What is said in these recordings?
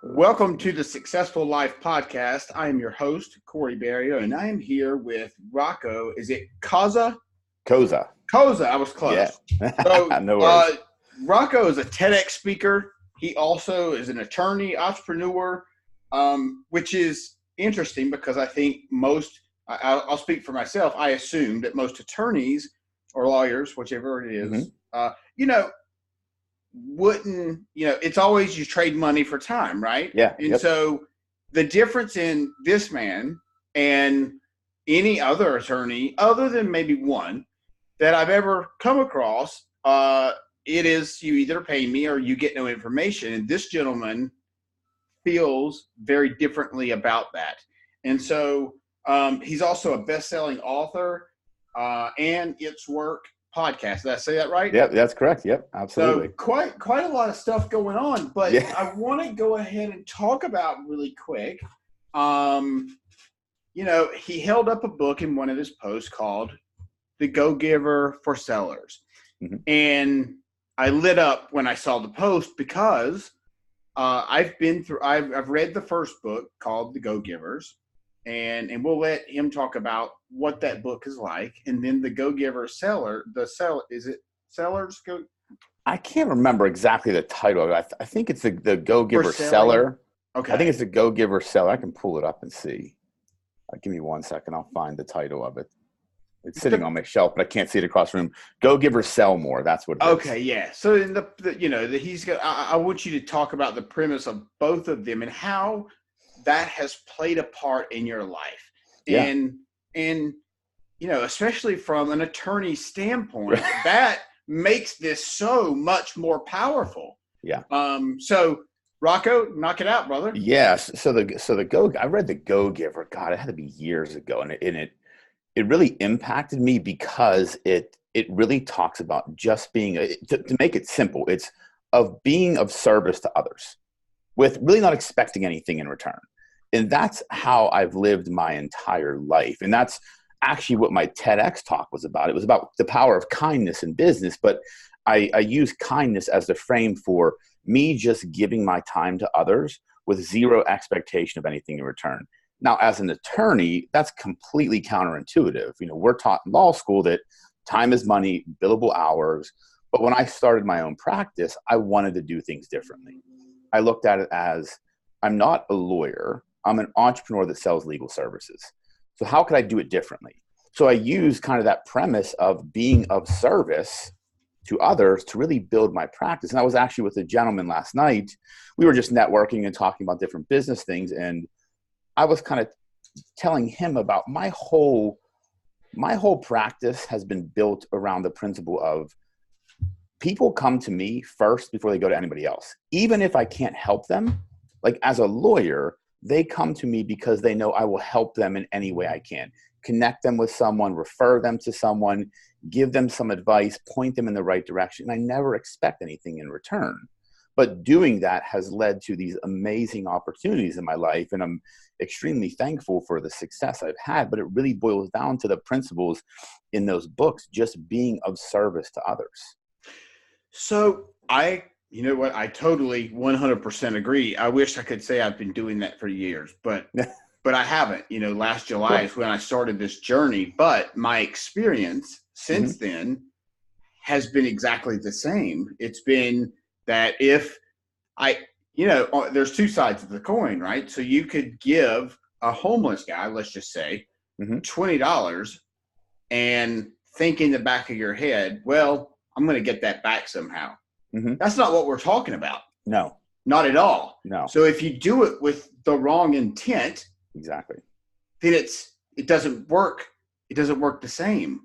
Welcome to the Successful Life Podcast. I am your host, Corey Barrio, and I am here with Rocco. Is it Cozza? Cozza. Cozza, I was close. Yeah. So, No worries. Rocco is a Tedx speaker. He also is an attorney, entrepreneur, which is interesting because I think I'll speak for myself, I assume that most attorneys or lawyers, whichever it is, wouldn't, it's always you trade money for time, right? Yeah. And so the difference in this man and any other attorney, other than maybe one that I've ever come across, it is you either pay me or you get no information. And this gentleman feels very differently about that. And so he's also a best-selling author and It's Work podcast. Did I say that right? Yep, that's correct. Yep, absolutely. So quite a lot of stuff going on, but yeah. I want to go ahead and talk about really quick. He held up a book in one of his posts called The Go-Giver for Sellers. Mm-hmm. And I lit up when I saw the post because I've read the first book called The Go-Givers. And we'll let him talk about what that book is like. And then the Go-Giver is it Sellers? I can't remember exactly the title. I think it's the Go-Giver Seller. Okay. I think it's the Go-Giver Seller. I can pull it up and see. Give me 1 second. I'll find the title of it. It's sitting on my shelf, but I can't see it across the room. Go-Giver Sell More. That's what it is. Okay, yeah. So in I want you to talk about the premise of both of them and how that has played a part in your life. Yeah. And especially from an attorney standpoint, that makes this so much more powerful. Yeah. So Rocco, knock it out, brother. Yes. So I read the Go-Giver. God, it had to be years ago. And it really impacted me because it really talks about just being, to make it simple, it's of being of service to others with really not expecting anything in return. And that's how I've lived my entire life. And that's actually what my TEDx talk was about. It was about the power of kindness in business, but I use kindness as the frame for me just giving my time to others with zero expectation of anything in return. Now, as an attorney, that's completely counterintuitive. We're taught in law school that time is money, billable hours. But when I started my own practice, I wanted to do things differently. I looked at it as I'm not a lawyer. I'm an entrepreneur that sells legal services. So how could I do it differently? So I used kind of that premise of being of service to others to really build my practice. And I was actually with a gentleman last night. We were just networking and talking about different business things. And I was kind of telling him about my whole practice has been built around the principle of people come to me first before they go to anybody else. Even if I can't help them, like as a lawyer, they come to me because they know I will help them in any way I can. Connect them with someone, refer them to someone, give them some advice, point them in the right direction. And I never expect anything in return. But doing that has led to these amazing opportunities in my life. And I'm extremely thankful for the success I've had. But it really boils down to the principles in those books, just being of service to others. So you know what? I totally 100% agree. I wish I could say I've been doing that for years, but I haven't. Last July is when I started this journey. But my experience since then has been exactly the same. It's been that if there's two sides of the coin, right? So you could give a homeless guy, let's just say, $20 and think in the back of your head, well, I'm going to get that back somehow. That's not what we're talking about. No. Not at all. No. So if you do it with the wrong intent, exactly, then it doesn't work. It doesn't work the same.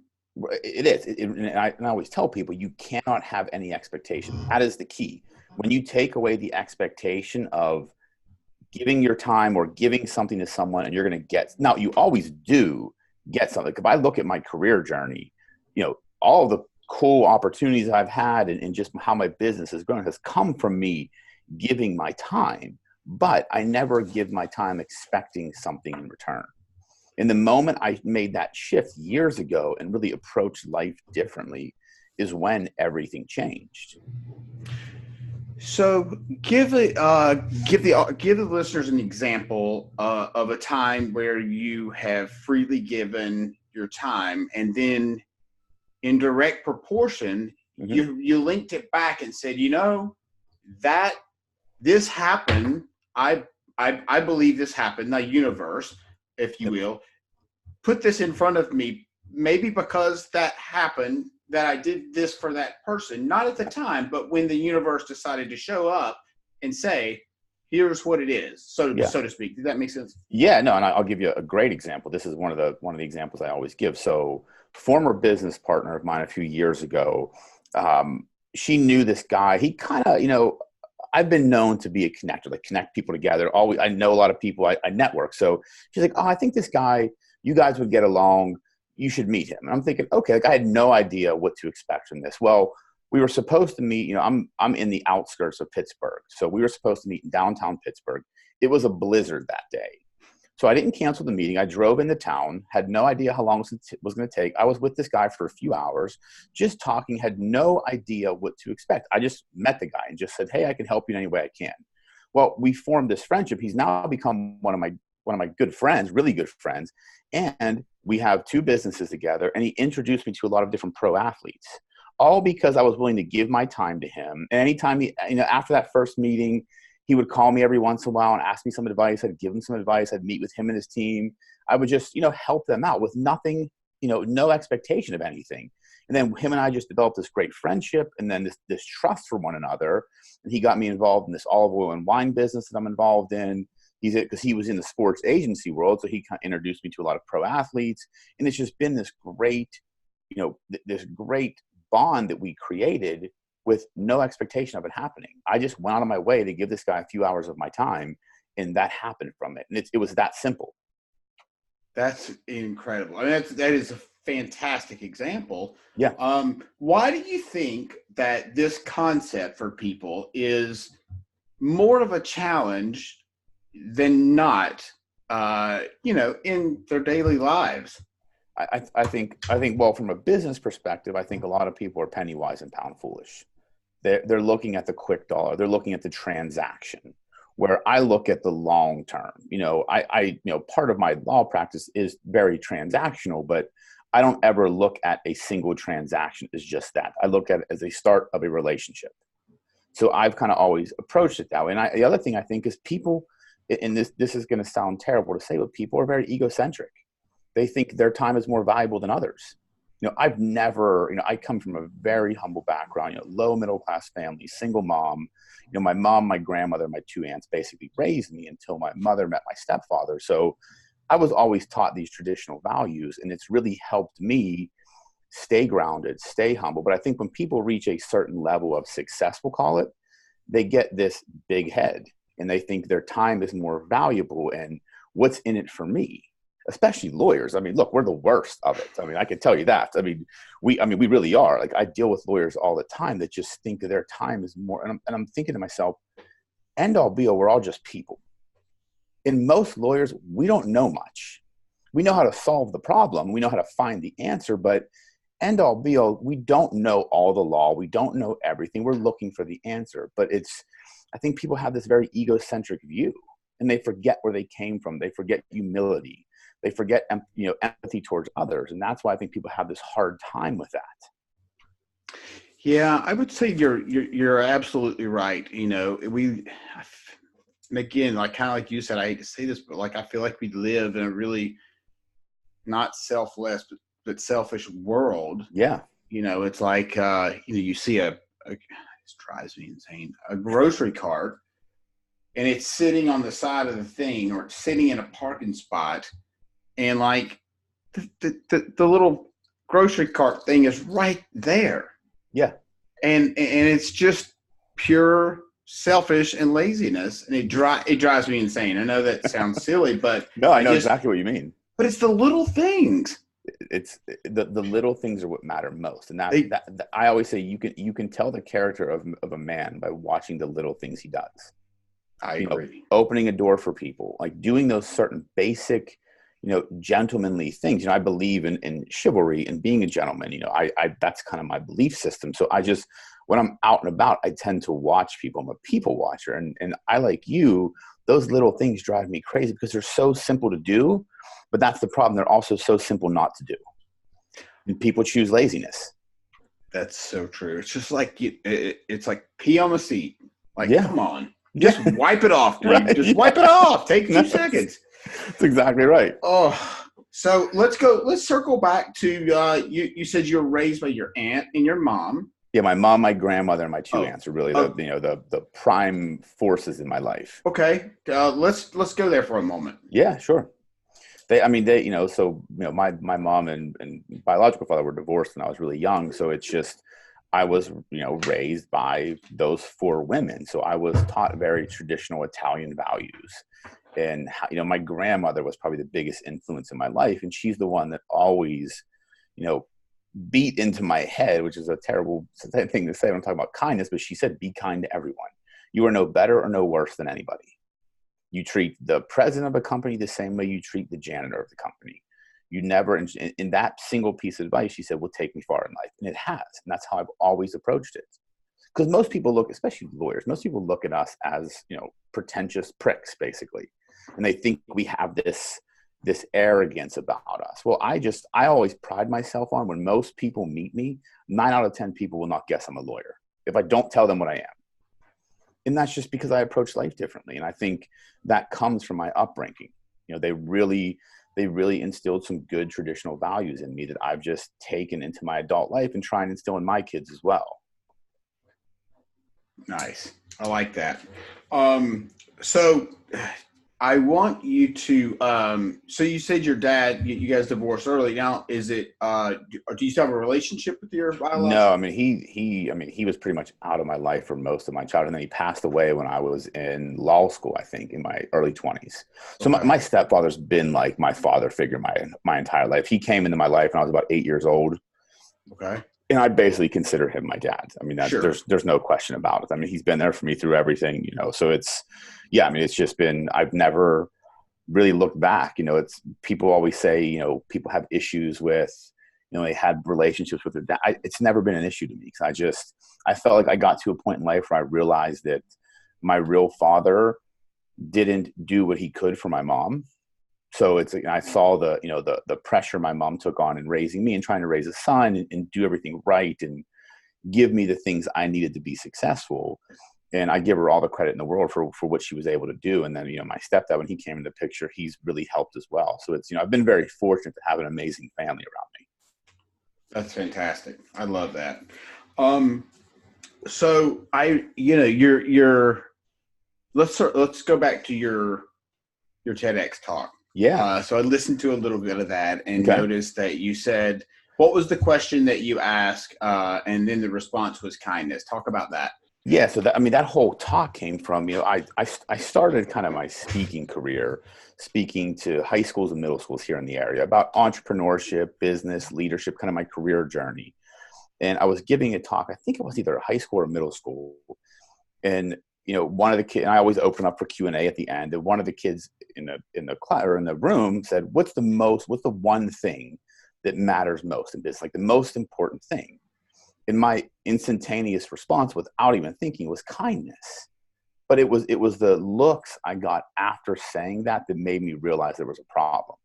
It is. And I always tell people you cannot have any expectation. That is the key. When you take away the expectation of giving your time or giving something to someone and you're going to get, now you always do get something. If I look at my career journey, all the cool opportunities I've had and just how my business has grown has come from me giving my time, but I never give my time expecting something in return. In the moment I made that shift years ago and really approached life differently is when everything changed. So give the listeners an example of a time where you have freely given your time, and then in direct proportion, Hmm. you linked it back and said, that this happened. I believe this happened. The universe, if you Yep. will, put this in front of me. Maybe because that happened, that I did this for that person, not at the time, but when the universe decided to show up and say, "Here's what it is," Yeah. so to speak. Did that make sense? Yeah, no, and I'll give you a great example. This is one of the examples I always give. So, former business partner of mine a few years ago, she knew this guy. He kind of, I've been known to be a connector, like connect people together. Always, I know a lot of people. I network. So she's like, "Oh, I think this guy, you guys would get along. You should meet him." And I'm thinking, okay, like I had no idea what to expect from this. Well, we were supposed to meet. I'm in the outskirts of Pittsburgh, so we were supposed to meet in downtown Pittsburgh. It was a blizzard that day. So I didn't cancel the meeting. I drove into town, had no idea how long it was going to take. I was with this guy for a few hours, just talking, had no idea what to expect. I just met the guy and just said, "Hey, I can help you in any way I can." Well, we formed this friendship. He's now become one of my good friends, really good friends. And we have two businesses together. And he introduced me to a lot of different pro athletes, all because I was willing to give my time to him. And anytime after that first meeting, he would call me every once in a while and ask me some advice. I'd give him some advice. I'd meet with him and his team. I would just, help them out with nothing, no expectation of anything. And then him and I just developed this great friendship and then this trust for one another. And he got me involved in this olive oil and wine business that I'm involved in. Because he was in the sports agency world. So he kind of introduced me to a lot of pro athletes. And it's just been this great, this great bond that we created with no expectation of it happening. I just went out of my way to give this guy a few hours of my time, and that happened from it. And it was that simple. That's incredible. I mean, that is a fantastic example. Yeah. Why do you think that this concept for people is more of a challenge than not, in their daily lives? I think, well, from a business perspective, I think a lot of people are penny wise and pound foolish. They're looking at the quick dollar. They're looking at the transaction, where I look at the long term. Part of my law practice is very transactional, but I don't ever look at a single transaction as just that. I look at it as a start of a relationship. So I've kind of always approached it that way. And the other thing I think is people, and this is going to sound terrible to say, but people are very egocentric. They think their time is more valuable than others. I've never, I come from a very humble background, low middle class family, single mom. My mom, my grandmother, my two aunts basically raised me until my mother met my stepfather. So I was always taught these traditional values, and it's really helped me stay grounded, stay humble. But I think when people reach a certain level of success, we'll call it, they get this big head and they think their time is more valuable and what's in it for me. Especially lawyers. I mean, look, we're the worst of it. I mean, I can tell you that. I mean, we really are. Like, I deal with lawyers all the time that just think that their time is more. And I'm thinking to myself, end all be all, we're all just people. And most lawyers, we don't know much. We know how to solve the problem. We know how to find the answer, but end all be all, we don't know all the law. We don't know everything. We're looking for the answer. But I think people have this very egocentric view, and they forget where they came from. They forget humility. They forget, empathy towards others. And that's why I think people have this hard time with that. Yeah, I would say you're absolutely right. Again, like kind of like you said, I hate to say this, but like I feel like we live in a really not selfless but selfish world. Yeah. It's like you see it drives me insane, a grocery cart, and it's sitting on the side of the thing, or it's sitting in a parking spot, and like the little grocery cart thing is right there. Yeah. And it's just pure selfish and laziness, and it drives me insane. I know that sounds silly, but No, I know exactly what you mean. But it's the little things. It's the little things are what matter most, and that I always say you can tell the character of a man by watching the little things he does. I agree. Opening a door for people, like doing those certain basic, gentlemanly things. I believe in chivalry and being a gentleman. I that's kind of my belief system. So I just when I'm out and about, I tend to watch people. I'm a people watcher. And I, like you, those little things drive me crazy because they're so simple to do, but that's the problem. They're also so simple not to do. And people choose laziness. That's so true. It's just like it's like pee on the seat. Like, Yeah. come on, Yeah. just wipe it off, dude. Right. Just wipe it off. Take 2 seconds. That's exactly right. Oh, so let's go. Let's circle back to you. You said you were raised by your aunt and your mom. Yeah, my mom, my grandmother, and my 2 aunts are really the prime forces in my life. Okay, let's go there for a moment. Yeah, sure. My mom and biological father were divorced when I was really young. So it's just, I was, raised by those 4 women. So I was taught very traditional Italian values. And, my grandmother was probably the biggest influence in my life. And she's the one that always, beat into my head, which is a terrible thing to say when I'm talking about kindness, but she said, be kind to everyone. You are no better or no worse than anybody. You treat the president of a company the same way you treat the janitor of the company. You never, in that single piece of advice, she said, will take me far in life. And it has. And that's how I've always approached it. Because most people look, especially lawyers, most people look at us as, pretentious pricks, basically. And they think we have this arrogance about us. Well, I always pride myself on, when most people meet me, 9 out of 10 people will not guess I'm a lawyer if I don't tell them what I am. And that's just because I approach life differently. And I think that comes from my upbringing. They really instilled some good traditional values in me that I've just taken into my adult life and try and instill in my kids as well. Nice. I like that. So I want you to, so you said your dad, you guys divorced early. Now, is it, do you still have a relationship with your biological? No, he was pretty much out of my life for most of my childhood. And then he passed away when I was in law school, I think, in my early 20s. So my stepfather's been like my father figure my entire life. He came into my life when I was about 8 years old. Okay. And I basically consider him my dad. Sure. There's no question about it. He's been there for me through everything, so it's just been, I've never really looked back. It's, people always say, people have issues with, they had relationships with their dad. It's never been an issue to me, because I felt like I got to a point in life where I realized that my real father didn't do what he could for my mom. So it's, I saw the pressure my mom took on in raising me and trying to raise a son and do everything right and give me the things I needed to be successful. And I give her all the credit in the world for what she was able to do. And then, my stepdad, when he came into the picture, he's really helped as well. So it's, I've been very fortunate to have an amazing family around me. That's fantastic. I love that. So your let's go back to your TEDx talk. Yeah. So I listened to a little bit of that and noticed that you said, what was the question that you asked? And then the response was kindness. Talk about that. Yeah. So that whole talk came from, I started kind of my speaking career, speaking to high schools and middle schools here in the area about entrepreneurship, business, leadership, kind of my career journey. And I was giving a talk, I think it was either a high school or middle school. And, one of the kids, and I always open up for Q&A at the end. And one of the kids in the class or in the room said, what's the one thing that matters most in business? Like the most important thing. And my instantaneous response, without even thinking, was kindness. But it was the looks I got after saying that made me realize there was a problem.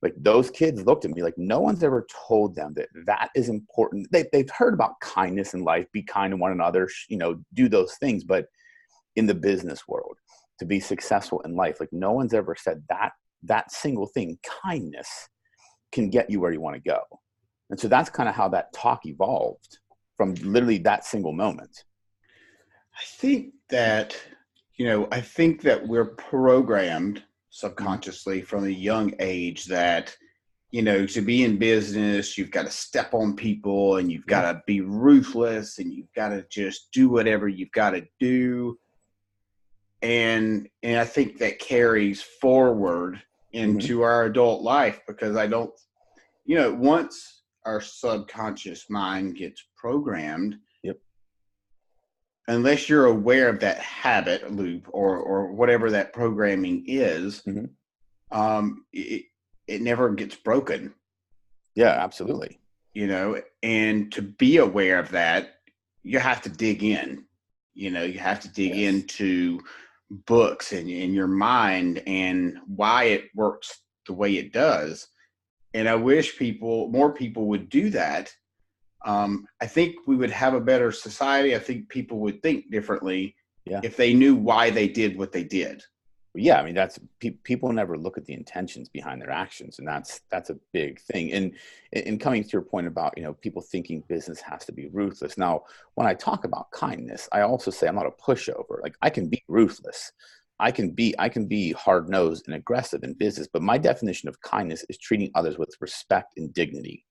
Like, those kids looked at me like no one's ever told them that is important. They've heard about kindness in life, be kind to one another, do those things. But in the business world, to be successful in life, like, no one's ever said that single thing, kindness, can get you where you want to go. And so that's kind of how that talk evolved, from literally that single moment. I think that we're programmed subconsciously from a young age that, to be in business, you've got to step on people and you've got to be ruthless and you've got to just do whatever you've got to do. And I think that carries forward into our adult life, because once our subconscious mind gets programmed, unless you're aware of that habit loop or whatever that programming is, it never gets broken. Yeah, absolutely. And to be aware of that, you have to dig in. You have to dig Yes. into books and in your mind and why it works the way it does. And I wish more people would do that. I think we would have a better society. I think people would think differently Yeah. if they knew why they did what they did. Yeah, I mean that's people never look at the intentions behind their actions, and that's a big thing. And coming to your point about people thinking business has to be ruthless. Now, when I talk about kindness, I also say I'm not a pushover. Like I can be ruthless, I can be hard nosed and aggressive in business, but my definition of kindness is treating others with respect and dignity,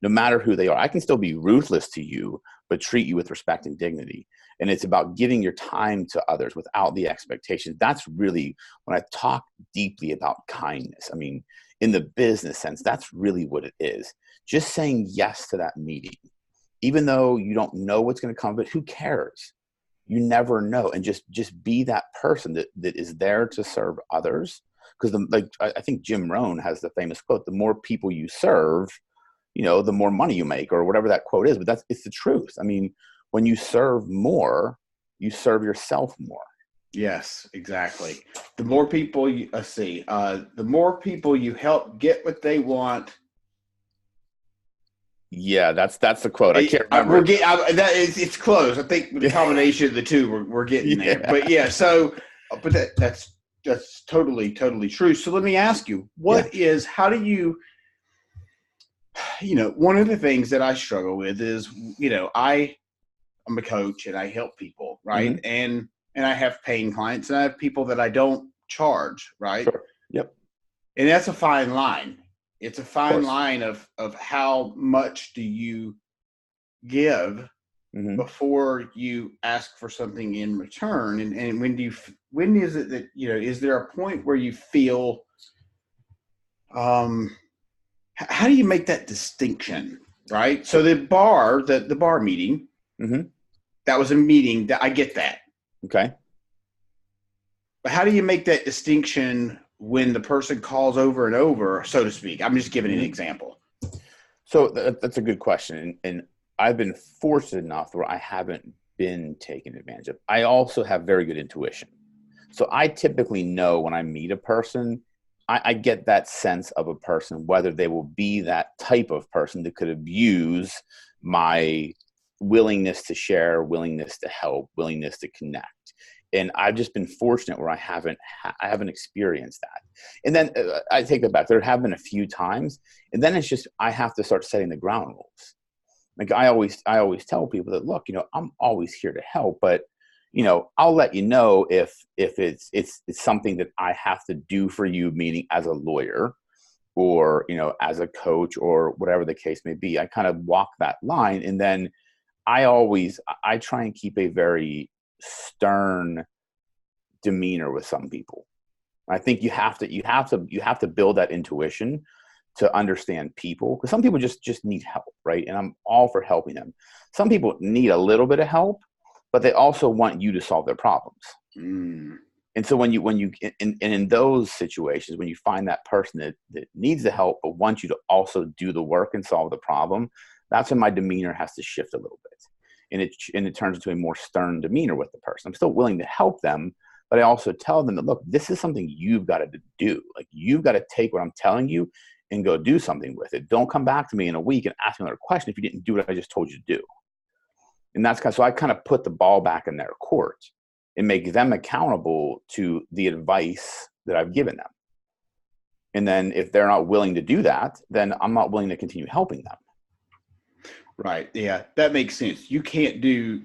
no matter who they are. I can still be ruthless to you, but treat you with respect and dignity. And it's about giving your time to others without the expectations. That's really when I talk deeply about kindness. I mean, in the business sense, that's really what it is. Just saying yes to that meeting, even though you don't know what's going to come of it, who cares? You never know. And just be that person that is there to serve others. Because I think Jim Rohn has the famous quote, the more people you serve, the more money you make, or whatever that quote is, but it's the truth. I mean, when you serve more, you serve yourself more. Yes, exactly. The more people the more people you help get what they want. Yeah, that's the quote. I can't remember We're it. getting it's close. I think with the combination of the two, we're getting there. Yeah. But yeah, so but that's totally true. So let me ask you, Yeah. how do you one of the things that I struggle with is, I'm a coach and I help people, right? Hmm. And I have paying clients and I have people that I don't charge, right? Sure. Yep. And that's a fine line. It's a Of fine course. line of how much do you give Hmm. before you ask for something in return. And when is it that, is there a point where you feel, how do you make that distinction, right? So So, the bar meeting, hmm. that was a meeting that I get that. Okay. But how do you make that distinction when the person calls over and over, so to speak? I'm just giving an Hmm. example. So that's a good question. And I've been fortunate enough where I haven't been taken advantage of. I also have very good intuition. So I typically know when I meet a person, I get that sense of a person, whether they will be that type of person that could abuse my willingness to share, willingness to help, willingness to connect. And I've just been fortunate where I haven't experienced that. And then I take it back. There have been a few times, and then it's just I have to start setting the ground rules. Like I always tell people that, look, I'm always here to help, but I'll let you know if it's something that I have to do for you, meaning as a lawyer or as a coach or whatever the case may be. I kind of walk that line, and then I try and keep a very stern demeanor with some people. I think you have to build that intuition to understand people, because some people just need help, right? And I'm all for helping them. Some people need a little bit of help, but they also want you to solve their problems. Mm, And so in those situations, when you find that person that needs the help but wants you to also do the work and solve the problem, that's when my demeanor has to shift a little bit, and it turns into a more stern demeanor with the person. I'm still willing to help them, but I also tell them that, look, this is something you've got to do. Like, you've got to take what I'm telling you and go do something with it. Don't come back to me in a week and ask me another question if you didn't do what I just told you to do. And so I kind of put the ball back in their court and make them accountable to the advice that I've given them. And then if they're not willing to do that, then I'm not willing to continue helping them. right. Yeah, that makes sense. You can't do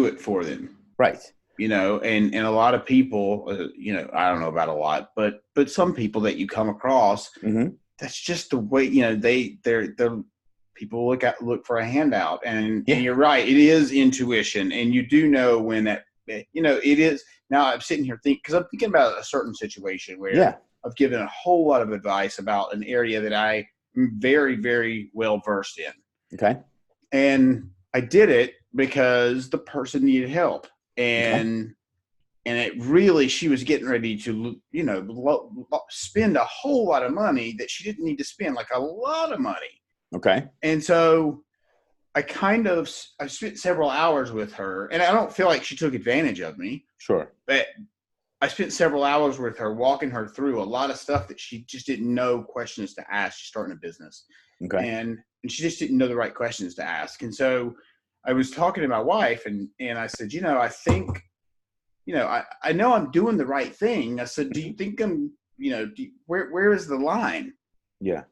it for them. Right. And a lot of people, I don't know about a lot, but some people that you come across, Mm-hmm. that's just the way, they're people look for a handout, and Yeah. you're right, it is intuition, and you do know when that, it is. Now I'm sitting here thinking, because I'm thinking about a certain situation where Yeah. I've given a whole lot of advice about an area that I am very, very well versed in, Okay. and I did it because the person needed help, Okay. and it really, she was getting ready to, spend a whole lot of money that she didn't need to spend, like a lot of money. Okay. And so I spent several hours with her, and I don't feel like she took advantage of me. Sure. But I spent several hours with her, walking her through a lot of stuff that she just didn't know questions to ask. She's starting a business, Okay. and she just didn't know the right questions to ask. And so I was talking to my wife, and I said, I think, I know I'm doing the right thing. I said, do you think I'm, where is the line? Yeah.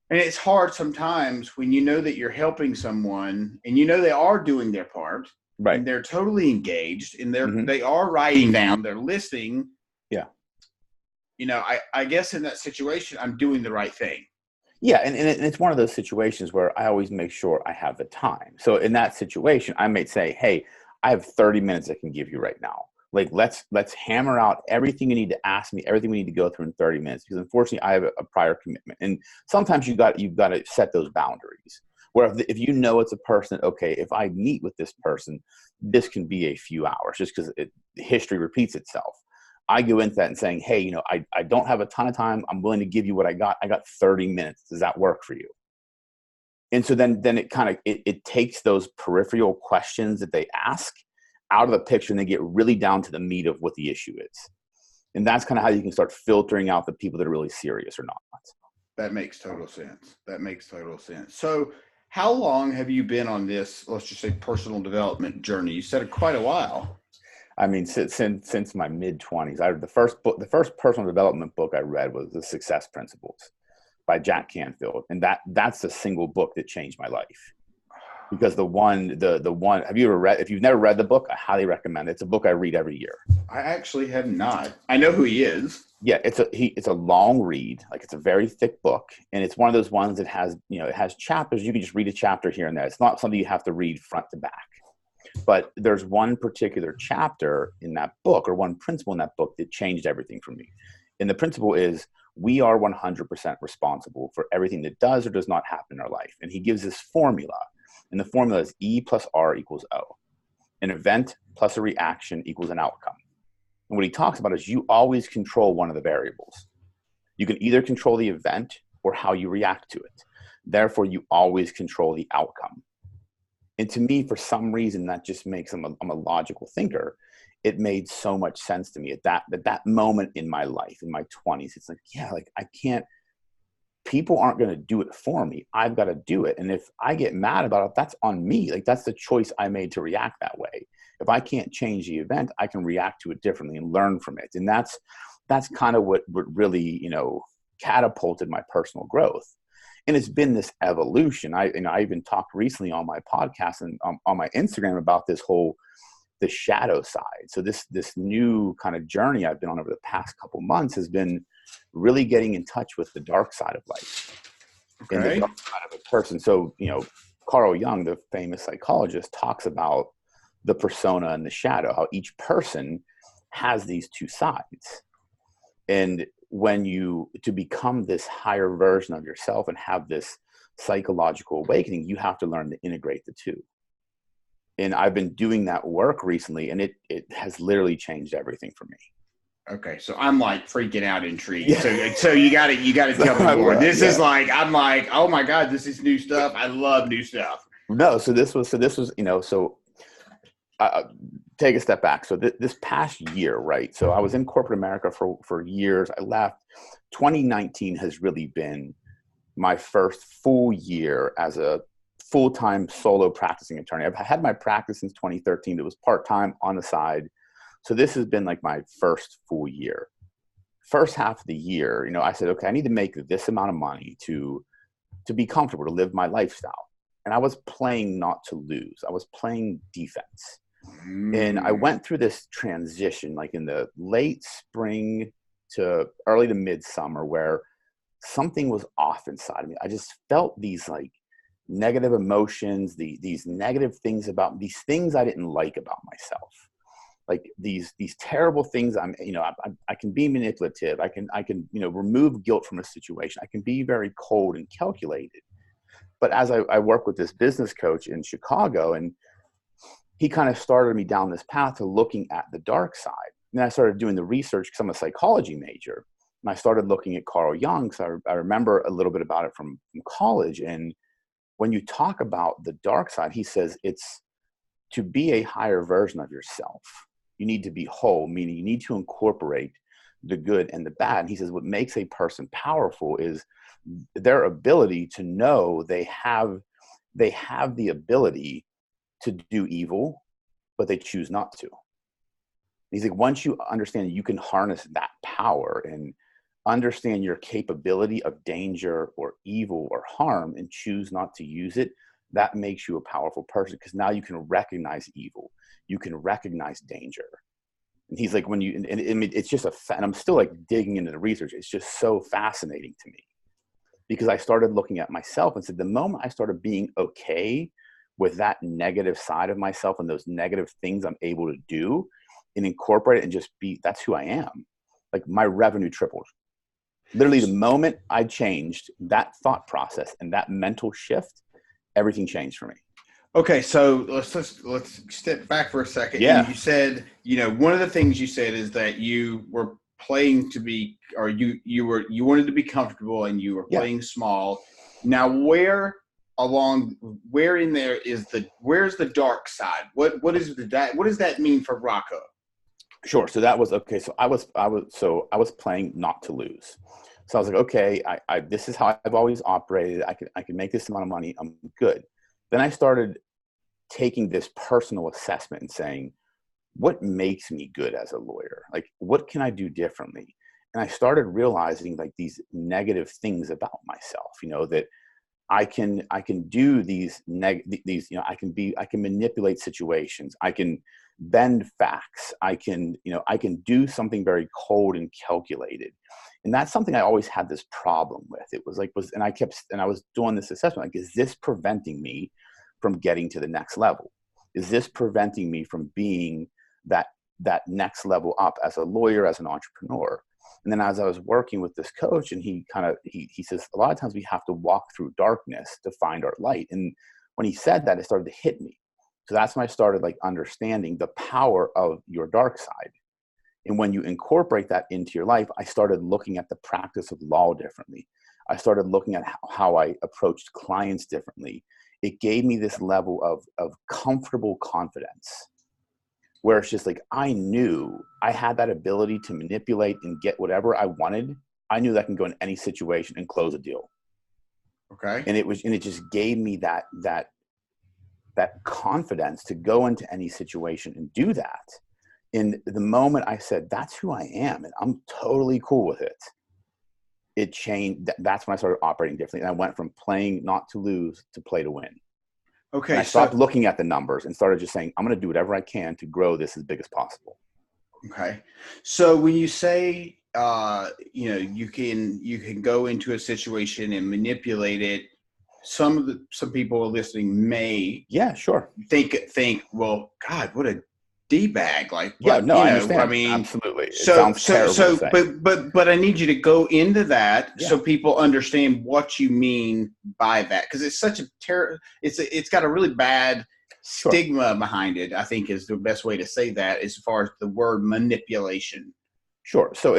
And it's hard sometimes when you know that you're helping someone and they are doing their part, right, and they're totally engaged, and Mm-hmm. they are writing down, they're listening. Yeah. I guess in that situation, I'm doing the right thing. Yeah, and it's one of those situations where I always make sure I have the time. So in that situation, I might say, hey, I have 30 minutes I can give you right now. Like, let's hammer out everything you need to ask me, everything we need to go through in 30 minutes, because unfortunately I have a prior commitment. And sometimes you've got to set those boundaries. Where if you know it's a person, okay, if I meet with this person, this can be a few hours just because history repeats itself. I go into that and saying, hey, I don't have a ton of time. I'm willing to give you what I got. I got 30 minutes. Does that work for you? And so then it kind of, it takes those peripheral questions that they ask out of the picture, and they get really down to the meat of what the issue is. And that's kind of how you can start filtering out the people that are really serious or not. That makes total sense. So how long have you been on this, let's just say, personal development journey? You said quite a while. I mean, since my mid-20s. The first personal development book I read was The Success Principles by Jack Canfield, and that's the single book that changed my life. Because the one, have you ever read? If you've never read the book, I highly recommend it. It's a book I read every year. I actually have not. I know who he is. Yeah, it's a long read. Like, it's a very thick book, and it's one of those ones that has, it has chapters. You can just read a chapter here and there. It's not something you have to read front to back. But there's one particular chapter in that book, or one principle in that book, that changed everything for me. And the principle is, we are 100% responsible for everything that does or does not happen in our life. And he gives this formula. And the formula is E plus R equals O. An event plus a reaction equals an outcome. And what he talks about is, you always control one of the variables. You can either control the event or how you react to it. Therefore, you always control the outcome. And to me, for some reason, that just makes, I'm a logical thinker. It made so much sense to me at that moment in my life, in my 20s. It's like, yeah, like, I can't, people aren't going to do it for me. I've got to do it. And if I get mad about it, that's on me. Like, that's the choice I made to react that way. If I can't change the event, I can react to it differently and learn from it. And that's kind of what really, catapulted my personal growth. And it's been this evolution. I even talked recently on my podcast and on my Instagram about the shadow side. So this new kind of journey I've been on over the past couple months has been really getting in touch with the dark side of life. Okay. And the dark side of a person. So, Carl Jung, the famous psychologist, talks about the persona and the shadow, how each person has these two sides. And to become this higher version of yourself and have this psychological awakening, you have to learn to integrate the two. And I've been doing that work recently, and it has literally changed everything for me. Okay, so I'm like freaking out, intrigued. Yeah. So you got to tell me more. This is like, I'm like, oh my God, this is new stuff. I love new stuff. No, so this was take a step back. So this past year, right? So I was in corporate America for years. I left. 2019 has really been my first full year as a full-time solo practicing attorney. I've had my practice since 2013. It was part-time on the side. So this has been like my first full year. First half of the year, I said, okay, I need to make this amount of money to be comfortable, to live my lifestyle. And I was playing not to lose. I was playing defense. And I went through this transition, like in the late spring to early to midsummer, where something was off inside of me. I just felt these like negative emotions, these negative things about these things I didn't like about myself. Like these terrible things. I can be manipulative. I can remove guilt from a situation. I can be very cold and calculated. But as I work with this business coach in Chicago, and he kind of started me down this path to looking at the dark side. And then I started doing the research because I'm a psychology major. And I started looking at Carl Jung. So I remember a little bit about it from college. And when you talk about the dark side, he says it's to be a higher version of yourself. You need to be whole, meaning you need to incorporate the good and the bad. And he says what makes a person powerful is their ability to know they have the ability to do evil, but they choose not to. He's like, once you understand you can harness that power and understand your capability of danger or evil or harm and choose not to use it, that makes you a powerful person, because now you can recognize evil, you can recognize danger. And he's like, when you, and it's just and I'm still like digging into the research. It's just so fascinating to me, because I started looking at myself and said, the moment I started being okay with that negative side of myself and those negative things I'm able to do and incorporate it and just be, that's who I am. Like my revenue tripled. Literally the moment I changed that thought process and that mental shift, everything changed for me. Okay, so let's step back for a second. Yeah. And you said, one of the things you said is that you were playing to be, or you wanted to be comfortable, and you were playing small. Now, where in there where's the dark side? What does that mean for Rocco? Sure. So that was okay. So I was playing not to lose. So I was like, okay, I this is how I've always operated. I can make this amount of money. I'm good. Then I started taking this personal assessment and saying, what makes me good as a lawyer? Like, what can I do differently? And I started realizing like these negative things about myself, that I can do these, I can manipulate situations. I can bend facts. I can do something very cold and calculated. And that's something I always had this problem with. It was like, and I was doing this assessment, like, is this preventing me from getting to the next level? Is this preventing me from being that next level up as a lawyer, as an entrepreneur? And then as I was working with this coach, and he says, a lot of times we have to walk through darkness to find our light. And when he said that, it started to hit me. So that's when I started like understanding the power of your dark side. And when you incorporate that into your life, I started looking at the practice of law differently. I started looking at how I approached clients differently. It gave me this level of comfortable confidence, where it's just like, I knew I had that ability to manipulate and get whatever I wanted. I knew that I can go in any situation and close a deal. Okay. And it just gave me that confidence to go into any situation and do that. And the moment I said, that's who I am, and I'm totally cool with it, it changed. That's when I started operating differently. And I went from playing not to lose to play to win. Okay. And I stopped looking at the numbers and started just saying, I'm going to do whatever I can to grow this as big as possible. Okay. So when you say, you can go into a situation and manipulate it, some people listening may think, well, God, what a D-bag. Like, yeah, no, I understand. I mean, absolutely. It sounds terrible to say. but I need you to go into that so people understand what you mean by that. Cause it's such a it's got a really bad stigma behind it, I think, is the best way to say that, as far as the word manipulation. Sure. So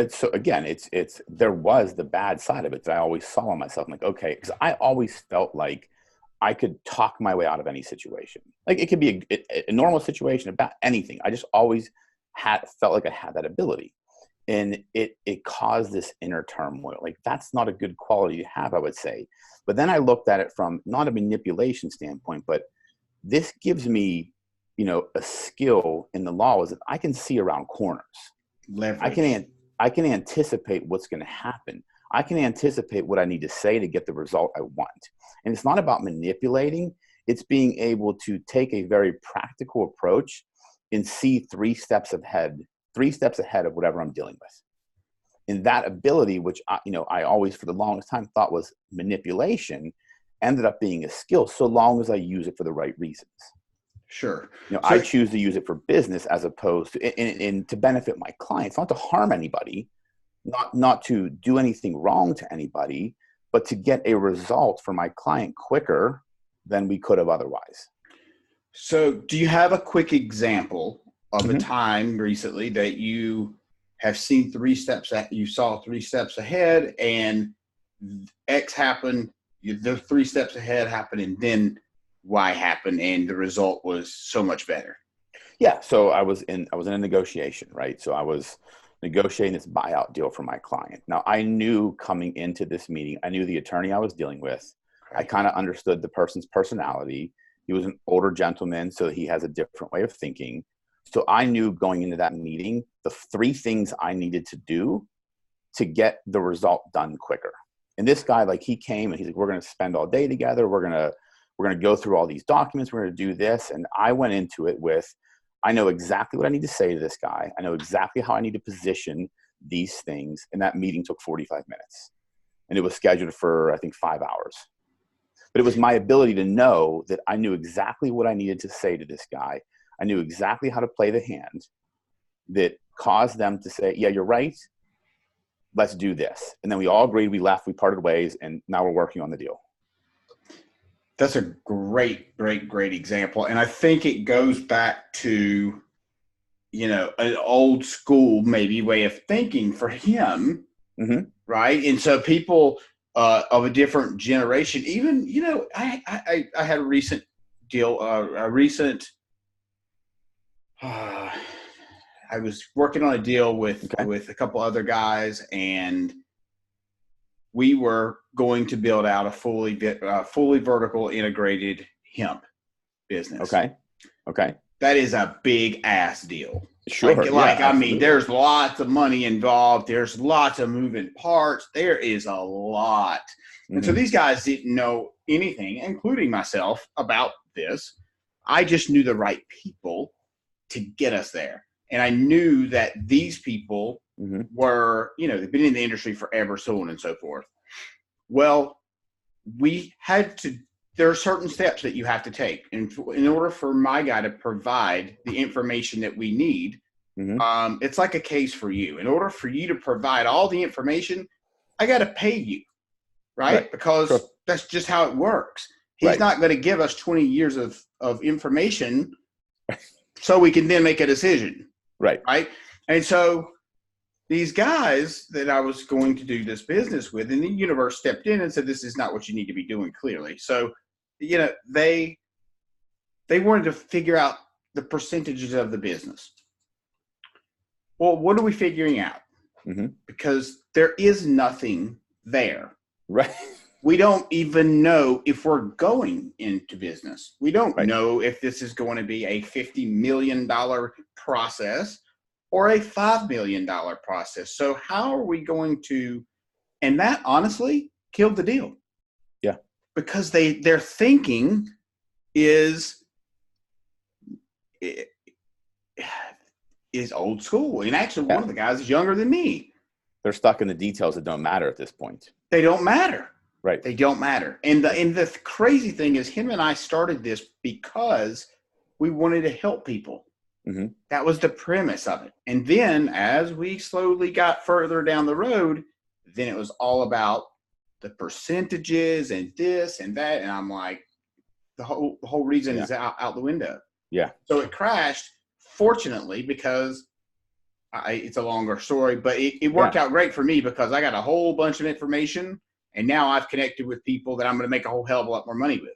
there was the bad side of it that I always saw in myself. I'm like, okay, because I always felt like I could talk my way out of any situation. Like, it could be a normal situation about anything. I just always felt like I had that ability, and it caused this inner turmoil. Like, that's not a good quality to have, I would say. But then I looked at it from not a manipulation standpoint, but this gives me, a skill in the law, is that I can see around corners. Leverage. I can anticipate what's going to happen. I can anticipate what I need to say to get the result I want. And it's not about manipulating. It's being able to take a very practical approach and see 3 steps ahead of whatever I'm dealing with. And that ability, which I always for the longest time thought was manipulation, ended up being a skill, so long as I use it for the right reasons. Sure. I choose to use it for business as opposed to, and to benefit my clients, not to harm anybody, not to do anything wrong to anybody, but to get a result for my client quicker than we could have otherwise. So do you have a quick example of a time recently that you have seen 3 steps you saw 3 steps ahead, and X happened, the 3 steps ahead happened, and then Y happened, and the result was so much better. Yeah. So I was in a negotiation, right? So I was negotiating this buyout deal for my client. Now I knew coming into this meeting, I knew the attorney I was dealing with. I kind of understood the person's personality. He was an older gentleman, so he has a different way of thinking. So I knew going into that meeting, the 3 things I needed to do to get the result done quicker. And this guy, like, he came and he's like, we're going to spend all day together. We're going to go through all these documents. We're going to do this. And I went into it with, I know exactly what I need to say to this guy. I know exactly how I need to position these things. And that meeting took 45 minutes. And it was scheduled for, I think, 5 hours. But it was my ability to know that I knew exactly what I needed to say to this guy. I knew exactly how to play the hand that caused them to say, yeah, you're right. Let's do this. And then we all agreed, we left, we parted ways, and now we're working on the deal. That's a great example. And I think it goes back to, an old school maybe way of thinking for him. Mm-hmm. Right. And so people of a different generation, even, I had a recent deal, I was working on a deal with a couple other guys, and we were going to build out a fully vertical integrated hemp business. Okay. That is a big ass deal. Sure. I mean, there's lots of money involved. There's lots of moving parts. There is a lot. Mm-hmm. And so these guys didn't know anything, including myself, about this. I just knew the right people to get us there. And I knew that these people were, they've been in the industry forever, so on and so forth. Well, there are certain steps that you have to take. And in order for my guy to provide the information that we need, it's like a case for you. In order for you to provide all the information, I got to pay you, right? Because that's just how it works. He's not going to give us 20 years of information so we can then make a decision. Right. And so these guys that I was going to do this business with, and the universe stepped in and said, this is not what you need to be doing, clearly. So, they wanted to figure out the percentages of the business. Well, what are we figuring out? Because there is nothing there. Right. We don't even know if we're going into business. We don't know if this is going to be a $50 million process or a $5 million process. So how are we going to, and that honestly killed the deal. Yeah. Because their thinking is old school. And actually one of the guys is younger than me. They're stuck in the details that don't matter at this point. They don't matter. Right. They don't matter. And the crazy thing is, him and I started this because we wanted to help people. That was the premise of it. And then as we slowly got further down the road, then it was all about the percentages and this and that. And I'm like, the whole reason is out the window. Yeah. So it crashed, fortunately, because it's a longer story, but it worked out great for me because I got a whole bunch of information. And now I've connected with people that I'm going to make a whole hell of a lot more money with.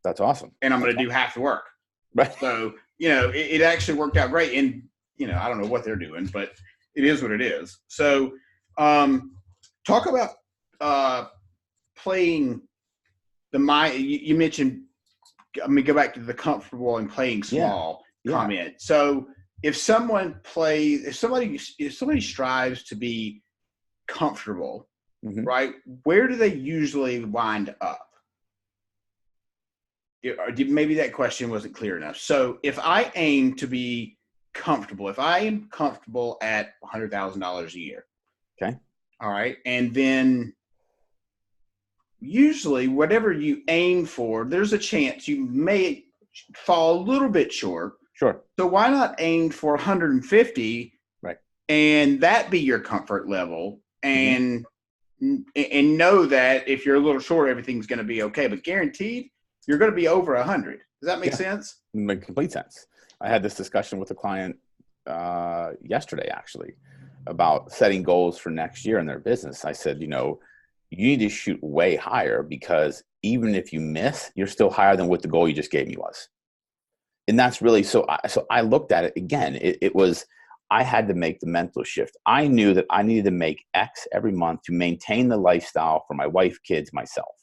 That's awesome. And I'm going to do half the work. Right. So, it actually worked out great. And, I don't know what they're doing, but it is what it is. So talk about playing you mentioned, go back to the comfortable and playing small comment. So if somebody strives to be comfortable, right, where do they usually wind up? Maybe that question wasn't clear enough. So if I aim to be comfortable, if I am comfortable at $100,000 a year, okay, all right, and then usually whatever you aim for, there's a chance you may fall a little bit short. Sure. So why not aim for 150, right, and that be your comfort level, and know that if you're a little short, everything's going to be okay, but guaranteed you're going to be over 100. Does that make sense? Make complete sense. I had this discussion with a client yesterday, actually, about setting goals for next year in their business. I said, you need to shoot way higher, because even if you miss, you're still higher than what the goal you just gave me was. And that's really, so I looked at it again. It was, I had to make the mental shift. I knew that I needed to make X every month to maintain the lifestyle for my wife, kids, myself.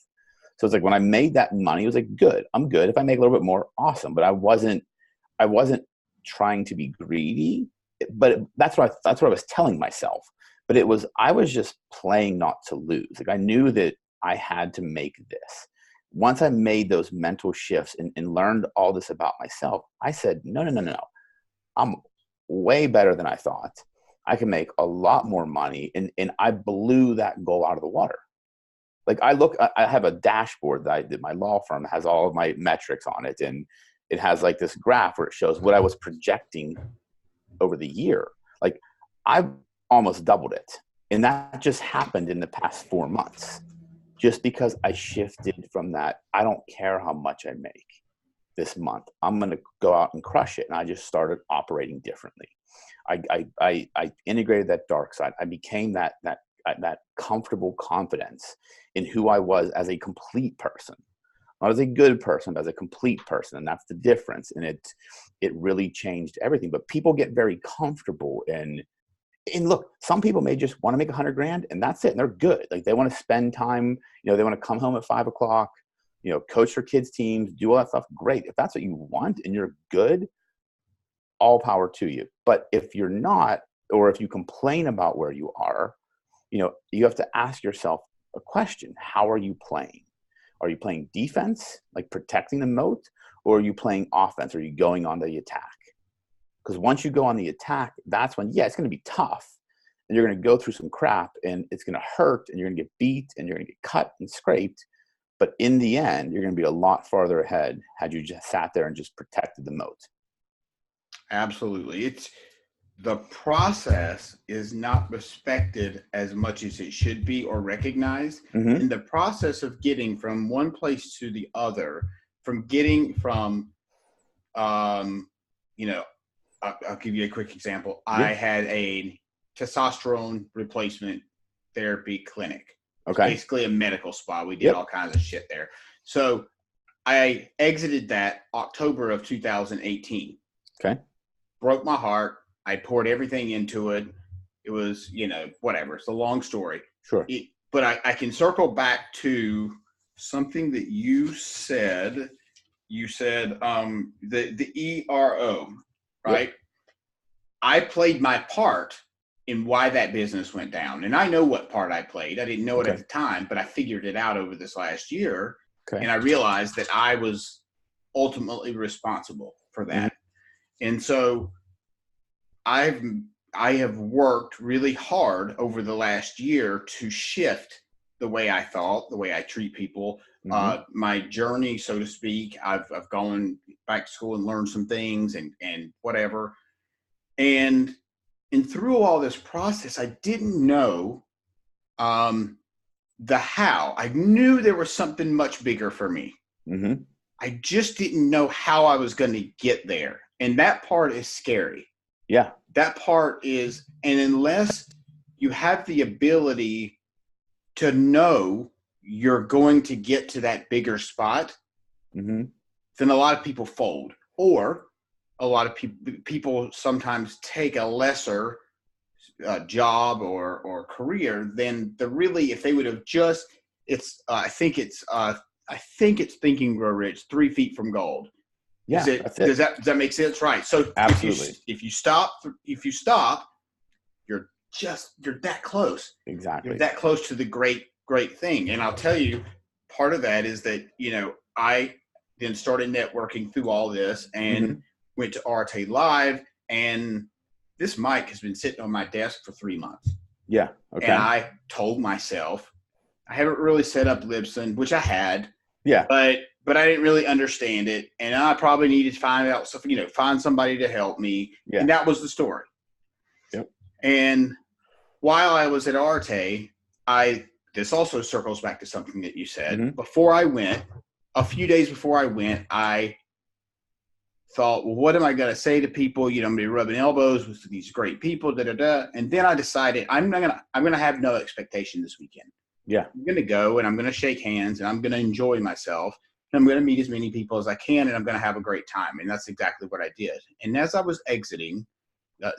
So it's like, when I made that money, it was like, good, I'm good. If I make a little bit more, awesome. But I wasn't trying to be greedy, but that's what I was telling myself. But I was just playing not to lose. Like, I knew that I had to make this. Once I made those mental shifts and learned all this about myself, I said, no. I'm way better than I thought. I can make a lot more money. And I blew that goal out of the water. Like, I have a dashboard that my law firm has all of my metrics on it. And it has like this graph where it shows what I was projecting over the year. Like, I almost doubled it. And that just happened in the past 4 months, just because I shifted from that, I don't care how much I make this month, I'm going to go out and crush it. And I just started operating differently. I integrated that dark side. I became that comfortable confidence in who I was as a complete person, not as a good person, but as a complete person. And that's the difference. And it really changed everything. But people get very comfortable and look, some people may just want to make $100,000 and that's it. And they're good. Like, they want to spend time, they want to come home at 5 o'clock, coach their kids' teams, do all that stuff. Great. If that's what you want and you're good, all power to you. But if you're not, or if you complain about where you are, you have to ask yourself a question. How are you playing? Are you playing defense, like protecting the moat, or are you playing offense? Are you going on the attack? Because once you go on the attack, that's when, it's going to be tough. And you're going to go through some crap and it's going to hurt and you're going to get beat and you're going to get cut and scraped. But in the end, you're going to be a lot farther ahead had you just sat there and just protected the moat. Absolutely. The process is not respected as much as it should be or recognized. Mm-hmm. In the process of getting from one place to the other, from getting from, I'll give you a quick example. Yeah. I had a testosterone replacement therapy clinic. Okay. Basically a medical spa. We did all kinds of shit there. So I exited that October of 2018. Okay. Broke my heart. I poured everything into it. It was, whatever. It's a long story. Sure. But I can circle back to something that you said. You said the ERO, right? Yep. I played my part in why that business went down. And I know what part I played. I didn't know it at the time, but I figured it out over this last year. Okay. And I realized that I was ultimately responsible for that. Mm-hmm. And so I have worked really hard over the last year to shift the way I thought, the way I treat people, mm-hmm. My journey, so to speak. I've gone back to school and learned some things and whatever. And through all this process, I didn't know the how. I knew there was something much bigger for me. Mm-hmm. I just didn't know how I was going to get there. And that part is scary. Yeah. That part is, and unless you have the ability to know you're going to get to that bigger spot, mm-hmm. then a lot of people fold. Or a lot of people sometimes take a lesser job or career than if they would have just, I think it's Think and Grow Rich, 3 feet from gold. Yeah, does that make sense? Right. So absolutely. If you stop, you're that close. Exactly. You're that close to the great thing. And I'll tell you, part of that is that, I then started networking through all this and mm-hmm. went to Arte Live, and this mic has been sitting on my desk for 3 months. Yeah. Okay. And I told myself, I haven't really set up Libsyn, which I had. Yeah. But I didn't really understand it, and I probably needed to find out stuff, find somebody to help me. Yeah. And that was the story. Yep. And while I was at Arte, this also circles back to something that you said. Mm-hmm. Before I went, a few days before I went, I thought, well, what am I going to say to people? I'm going to be rubbing elbows with these great people, And then I decided I'm going to have no expectation this weekend. Yeah. I'm going to go and I'm going to shake hands and I'm going to enjoy myself. And I'm going to meet as many people as I can and I'm going to have a great time. And that's exactly what I did. And as I was exiting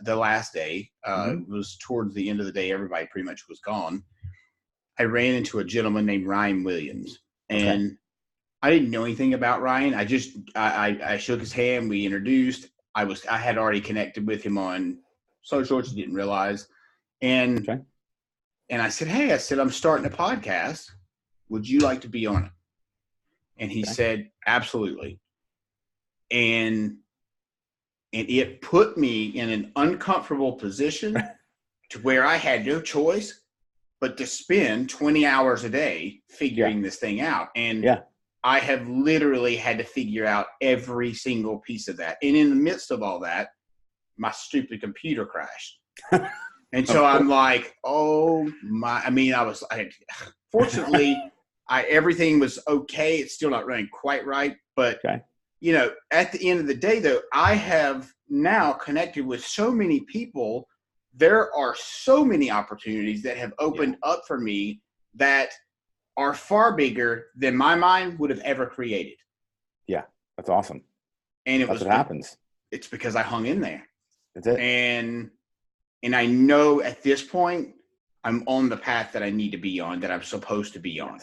the last day, it was towards the end of the day, everybody pretty much was gone. I ran into a gentleman named Ryan Williams. And I didn't know anything about Ryan. I shook his hand. We introduced. I had already connected with him on social, which I didn't realize. And I said, hey, I'm starting a podcast. Would you like to be on it? And he said, absolutely. And it put me in an uncomfortable position to where I had no choice but to spend 20 hours a day figuring this thing out. And I have literally had to figure out every single piece of that. And in the midst of all that, my stupid computer crashed. And so I'm like, oh my, fortunately, everything was okay. It's still not running quite right. But, you know, at the end of the day, though, I have now connected with so many people. There are so many opportunities that have opened up for me that are far bigger than my mind would have ever created. Yeah, that's awesome. And that's what happens. It's because I hung in there. That's it. And I know at this point, I'm on the path that I need to be on, that I'm supposed to be on.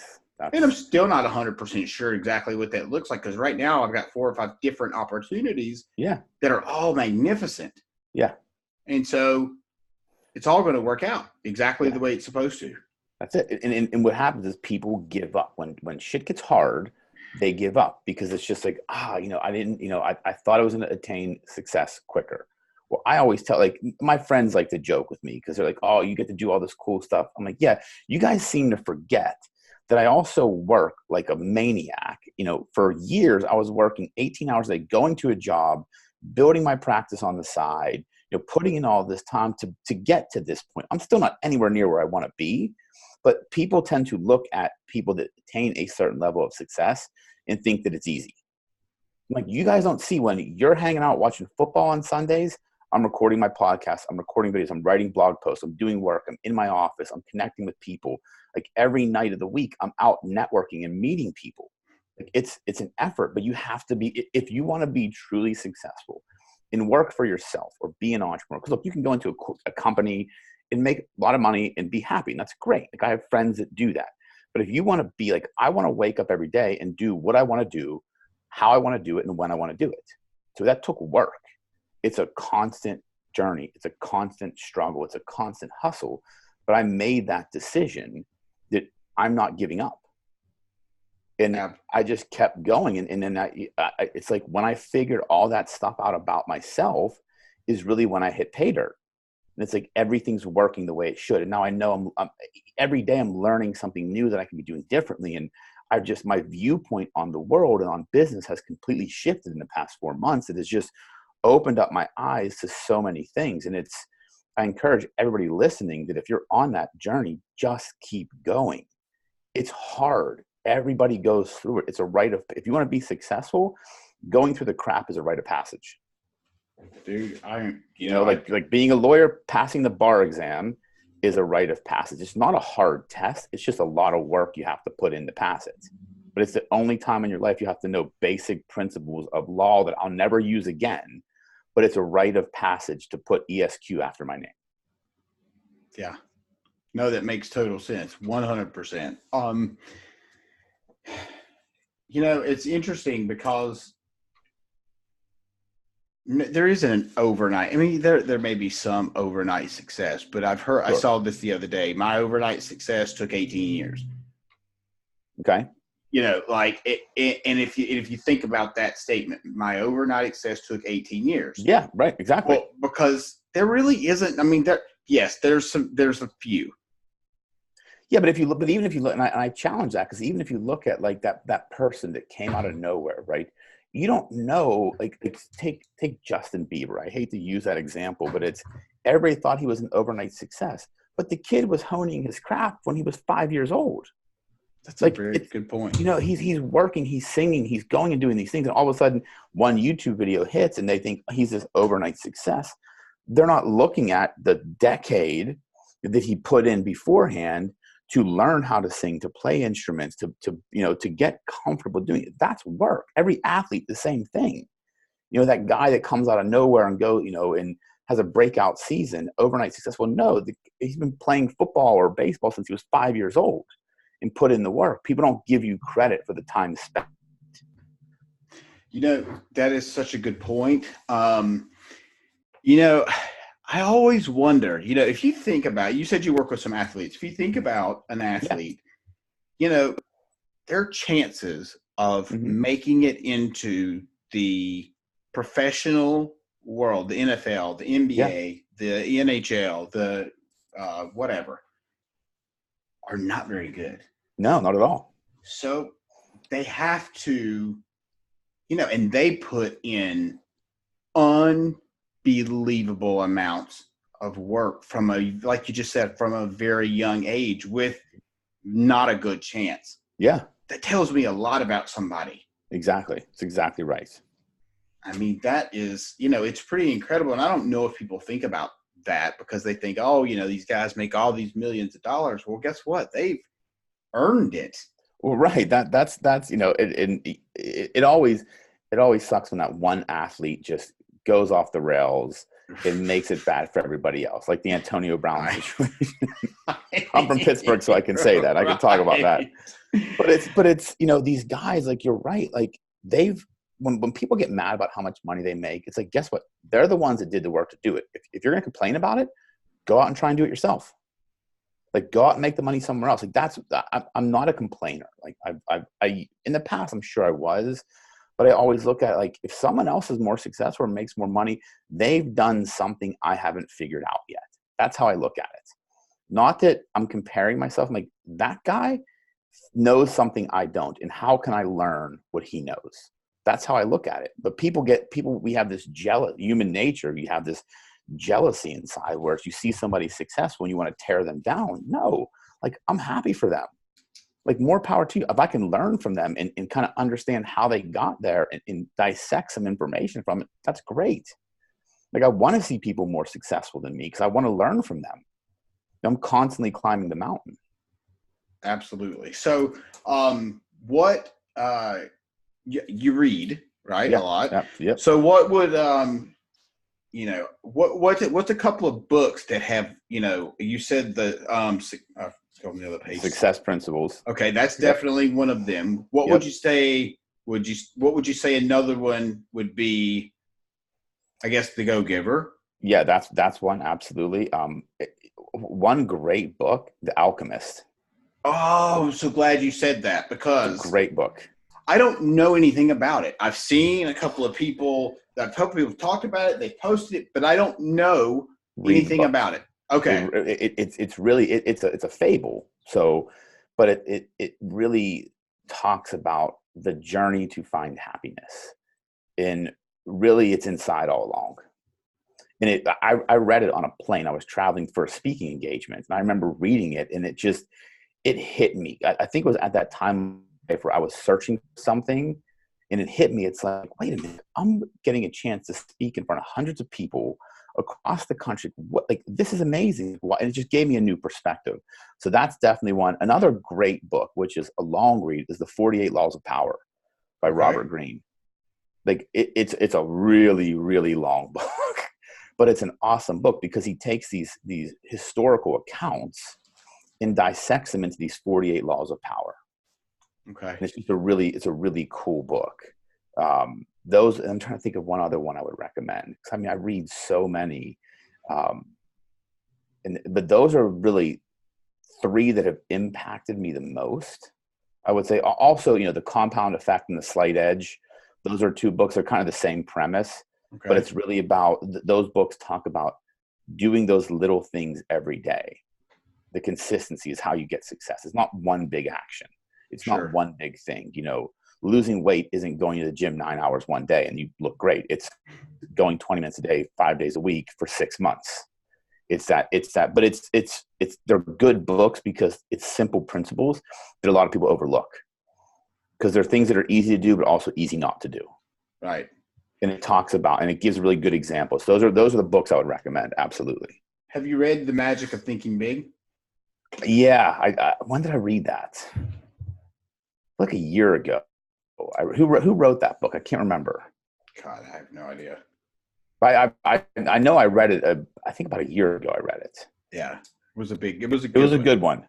And I'm still not 100% sure exactly what that looks like, because right now I've got 4 or 5 different opportunities that are all magnificent. Yeah. And so it's all going to work out exactly the way it's supposed to. That's it. And what happens is people give up. When shit gets hard, they give up because it's just like, I thought I was going to attain success quicker. Well, I always tell, like, my friends like to joke with me because they're like, oh, you get to do all this cool stuff. I'm like, yeah, you guys seem to forget that I also work like a maniac. You know, for years, I was working 18 hours a day, going to a job, building my practice on the side, you know, putting in all this time to get to this point. I'm still not anywhere near where I want to be, but people tend to look at people that attain a certain level of success and think that it's easy. I'm like, you guys don't see when you're hanging out watching football on Sundays, I'm recording my podcast, I'm recording videos, I'm writing blog posts, I'm doing work, I'm in my office, I'm connecting with people. Like every night of the week, I'm out networking and meeting people. Like it's an effort, but you have to be, if you want to be truly successful and work for yourself or be an entrepreneur, because look, you can go into a company and make a lot of money and be happy. And that's great. Like I have friends that do that. But if you want to be like, I want to wake up every day and do what I want to do, how I want to do it, and when I want to do it. So that took work. It's a constant journey. It's a constant struggle. It's a constant hustle. But I made that decision that I'm not giving up. And I just kept going. And then it's like when I figured all that stuff out about myself is really when I hit pay dirt. And it's like everything's working the way it should. And now I know every day I'm learning something new that I can be doing differently. And my viewpoint on the world and on business has completely shifted in the past 4 months. It has just opened up my eyes to so many things. And I encourage everybody listening that if you're on that journey, just keep going. It's hard. Everybody goes through it. It's a rite of, if you want to be successful, going through the crap is a rite of passage. Dude, like being a lawyer, passing the bar exam is a rite of passage. It's not a hard test. It's just a lot of work you have to put in to pass it. But it's the only time in your life you have to know basic principles of law that I'll never use again. But it's a rite of passage to put ESQ after my name. Yeah. No, that makes total sense. 100%. It's interesting because there isn't an overnight. I mean, there may be some overnight success, but I saw this the other day. My overnight success took 18 years. Okay. Like it, and if you think about that statement, my overnight success took 18 years. Yeah, right. Exactly. Well, because there really isn't. I mean, there's a few. Yeah, but even if you look, and I challenge that, because even if you look at like that person that came out of nowhere, right? You don't know, like take Justin Bieber. I hate to use that example, but everybody thought he was an overnight success, but the kid was honing his craft when he was 5 years old. That's a very good point. He's working, he's singing, he's going and doing these things, and all of a sudden one YouTube video hits and they think he's this overnight success. They're not looking at the decade that he put in beforehand to learn how to sing, to play instruments, to get comfortable doing it. That's work. Every athlete, the same thing. That guy that comes out of nowhere and and has a breakout season, overnight successful. No, he's been playing football or baseball since he was 5 years old and put in the work. People don't give you credit for the time spent. That is such a good point. I always wonder, if you think about, you said you work with some athletes. If you think about an athlete, their chances of making it into the professional world, the NFL, the NBA, the NHL, the whatever, are not very good. No, not at all. So they have to, and they put in unbelievable amounts of work like you just said, from a very young age with not a good chance. Yeah. That tells me a lot about somebody. Exactly. It's exactly right. I mean, that is, it's pretty incredible. And I don't know if people think about that because they think, oh, these guys make all these millions of dollars. Well, guess what? They've earned it. Well, right. That's it always sucks when that one athlete just goes off the rails and makes it bad for everybody else, like the Antonio Brown situation. I'm from Pittsburgh, so I can say that. I can talk about that. But it's these guys, like, you're right. Like, when people get mad about how much money they make, it's like, guess what? They're the ones that did the work to do it. If you're going to complain about it, go out and try and do it yourself. Like, go out and make the money somewhere else. Like, I'm not a complainer. Like, I in the past, I'm sure I was, but I always look at it like, if someone else is more successful or makes more money, they've done something I haven't figured out yet. That's how I look at it. Not that I'm comparing myself. I'm like, that guy knows something I don't, and how can I learn what he knows? That's how I look at it. But we have this human nature. You have this jealousy inside where if you see somebody successful and you want to tear them down. No, like, I'm happy for them. Like, more power to you. If I can learn from them and kind of understand how they got there and dissect some information from it, that's great. Like, I want to see people more successful than me because I want to learn from them. I'm constantly climbing the mountain. Absolutely. So, what you read, right? Yeah, a lot. Yep. So, what would what's a couple of books that have you said the go on the other page. Success Principles. Okay, that's definitely one of them. What would you say? What would you say another one would be? I guess The Go-Giver. Yeah, that's one, absolutely. One great book, The Alchemist. Oh, I'm so glad you said that because it's a great book. I don't know anything about it. I've seen a couple of people talked about it, they posted it, but I don't know anything about it. Okay. It's really a fable. So, but it really talks about the journey to find happiness, and really it's inside all along. And I read it on a plane. I was traveling for a speaking engagement, and I remember reading it, and it hit me. I think it was at that time where I was searching for something, and it hit me. It's like, wait a minute, I'm getting a chance to speak in front of hundreds of people across the country. This is amazing. And it just gave me a new perspective. So that's definitely one. Another great book, which is a long read, is The 48 Laws of Power by Robert Greene. Like, it's a really, really long book, but it's an awesome book because he takes these historical accounts and dissects them into these 48 laws of power. Okay. And it's a really cool book. I'm trying to think of one other one I would recommend. I mean, I read so many, but those are really three that have impacted me the most. I would say also, The Compound Effect and The Slight Edge. Those are two books that are kind of the same premise, but it's really about those books talk about doing those little things every day. The consistency is how you get success. It's not one big action. It's not one big thing. Losing weight isn't going to the gym 9 hours one day and you look great. It's going 20 minutes a day, 5 days a week for 6 months. But they're good books because it's simple principles that a lot of people overlook because they're things that are easy to do, but also easy not to do. Right. And it talks about, and it gives really good examples. Those are the books I would recommend. Absolutely. Have you read The Magic of Thinking Big? Yeah. When did I read that? Like a year ago. Who wrote that book? I can't remember. God, I have no idea. I know I read it. I think about a year ago. I read it. Yeah, it was a It was good a one good one.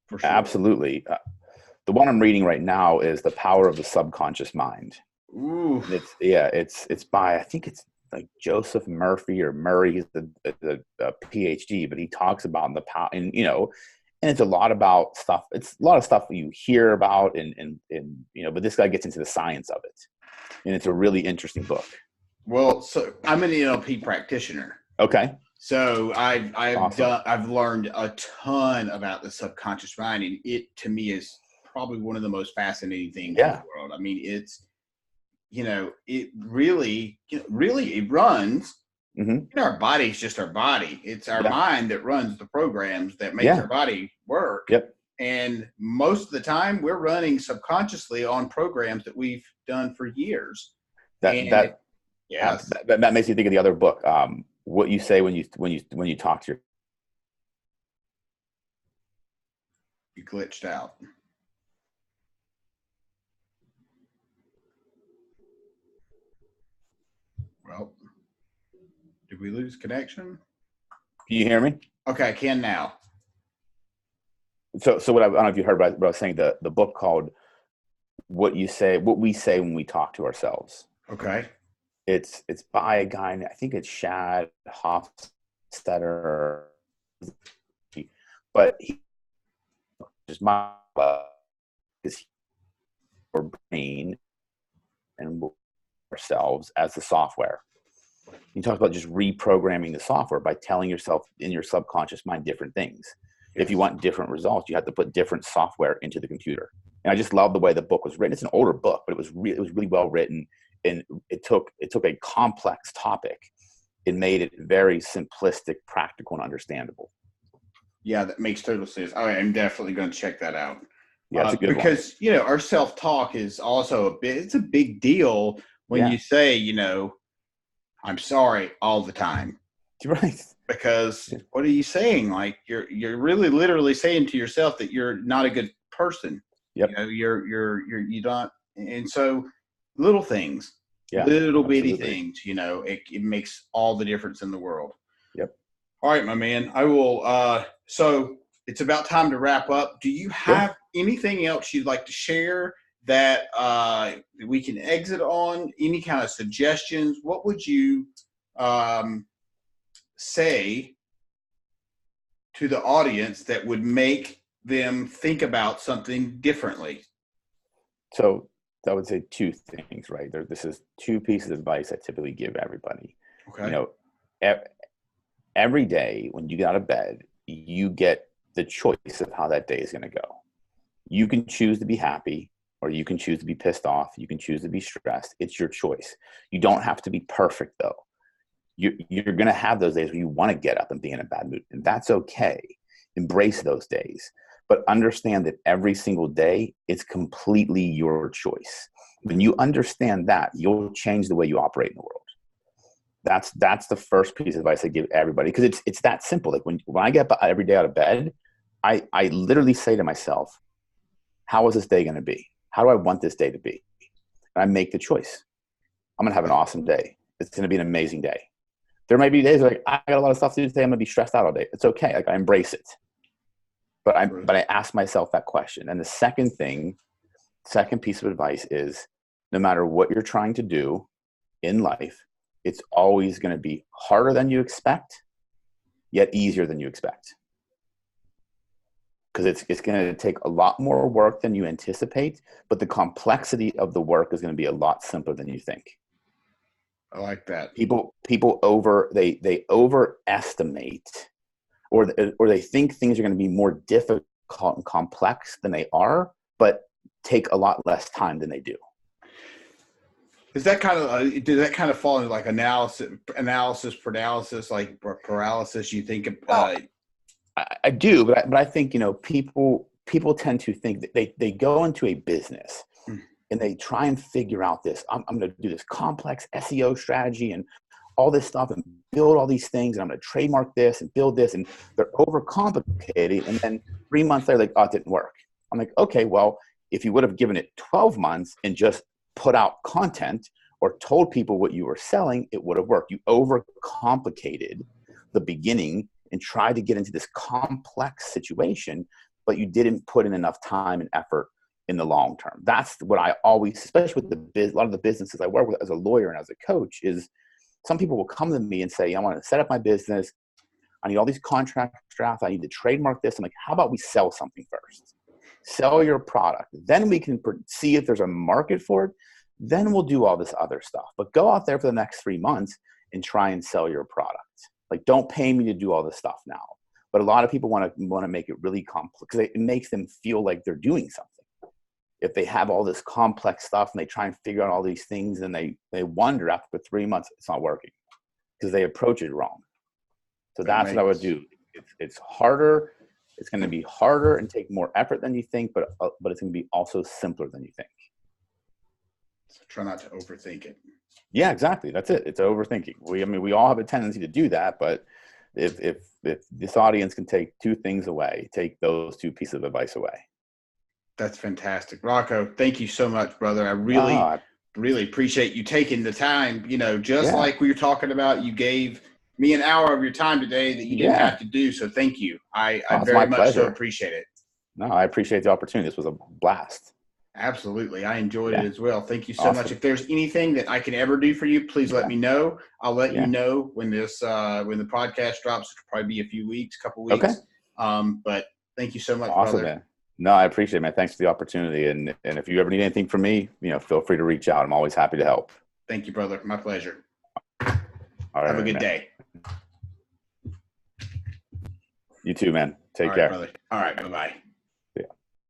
for sure. Absolutely. The one I'm reading right now is The Power of the Subconscious Mind. Ooh, And it's by, I think it's like Joseph Murphy or Murray. He's a PhD, but he talks about the power, and and it's a lot about stuff. It's a lot of stuff you hear about, and but this guy gets into the science of it, and it's a really interesting book. well, so I'm an NLP practitioner. Okay. So Awesome. I've learned a ton about the subconscious mind, and it to me is probably one of the most fascinating things in the Yeah. world. I mean, it's it really it runs. Mm-hmm. Our body's just our body. It's our Yeah. mind that runs the programs that makes Yeah. our body work. Yep. And most of the time, we're running subconsciously on programs that we've done for years. That And that yes, that makes you think of the other book. What you say when you talk to your. you glitched out. Well, did we lose connection? Can you hear me? Okay, I can now. So I don't know if you heard what I was saying. The book called what we say when we talk to ourselves. Okay. It's by a guy, I think it's Shad Hofstetter, but he just my is our brain and ourselves as the software. He talks about just reprogramming the software by telling yourself in your subconscious mind different things. Yes. If you want different results, you have to put different software into the computer. And I just love the way the book was written. It's an older book, but it was really well written, and it took a complex topic and made it very simplistic, practical, and understandable. Yeah, that makes total sense. I'm definitely going to check that out. Yeah, it's a good one. Because our self-talk is also it's a big deal when Yeah, you say, I'm sorry all the time. right. Because what are you saying? Like you're really literally saying to yourself that you're not a good person. Yep. You don't, and so little things, Yeah, little bitty absolutely. things, it makes all the difference in the world. Yep. All right, my man. I will so it's about time to wrap up. Do you Sure. have anything else you'd like to share that we can exit on? Any kind of suggestions? What would you say to the audience that would make them think about something differently? So I would say two things, right? This is two pieces of advice I typically give everybody. You Okay. know, every day when you get out of bed, you get the choice of how that day is going to go. You can choose to be happy, or you can choose to be pissed off. You can choose to be stressed. It's your choice. You don't have to be perfect, though. You're going to have those days where you want to get up and be in a bad mood, and that's okay. Embrace those days, but understand that every single day, it's completely your choice. When you understand that, you'll change the way you operate in the world. That's the first piece of advice I give everybody, because it's that simple. Like when I get every day out of bed, I literally say to myself, how is this day going to be? How do I want this day to be? And I make the choice. I'm going to have an awesome day. It's going to be an amazing day. There may be days like I got a lot of stuff to do today. I'm going to be stressed out all day. It's okay. Like I embrace it. But I ask myself that question. And the second piece of advice is, no matter what you're trying to do in life, it's always going to be harder than you expect, yet easier than you expect. Because it's going to take a lot more work than you anticipate, but the complexity of the work is going to be a lot simpler than you think. I like that. People they overestimate, or they think things are going to be more difficult and complex than they are, but take a lot less time than they do. Does that kind of fall into like analysis paralysis, like paralysis? You think I do, but I think people tend to think that they go into a business and they try and figure out this. I'm going to do this complex SEO strategy and all this stuff and build all these things, and I'm going to trademark this and build this, and they're overcomplicated. And then 3 months later, like, oh, it didn't work. I'm like, okay, well, if you would have given it 12 months and just put out content or told people what you were selling, it would have worked. You overcomplicated the beginning and tried to get into this complex situation, but you didn't put in enough time and effort in the long term. That's what I always, especially with a lot of the businesses I work with as a lawyer and as a coach, is some people will come to me and say, I want to set up my business. I need all these contract drafts. I need to trademark this. I'm like, how about we sell something first? Sell your product. Then we can see if there's a market for it. Then we'll do all this other stuff. But go out there for the next 3 months and try and sell your product. Like, don't pay me to do all this stuff now. But a lot of people want to make it really complex because it makes them feel like they're doing something. If they have all this complex stuff and they try and figure out all these things, and they wonder after 3 months it's not working because they approach it wrong. So that's what I would do. It's harder. It's going to be harder and take more effort than you think, but it's going to be also simpler than you think. So try not to overthink it. Yeah, exactly. That's it. It's overthinking. We all have a tendency to do that, but if this audience can take 2 things away, take those 2 pieces of advice away. That's fantastic. Rocco, thank you so much, brother. I really appreciate you taking the time, like we were talking about, you gave me an hour of your time today that you didn't have to do. So thank you. I very much so appreciate it. No, I appreciate the opportunity. This was a blast. Absolutely. I enjoyed it as well. Thank you so much. If there's anything that I can ever do for you, please let me know. I'll let you know when when the podcast drops. It'll probably be a few weeks, couple weeks. Okay. But thank you so much, brother. Man. No, I appreciate it, man. Thanks for the opportunity. And if you ever need anything from me, feel free to reach out. I'm always happy to help. Thank you, brother. My pleasure. All right, have a good day. You too, man. Take care. Brother. All right. Bye-bye.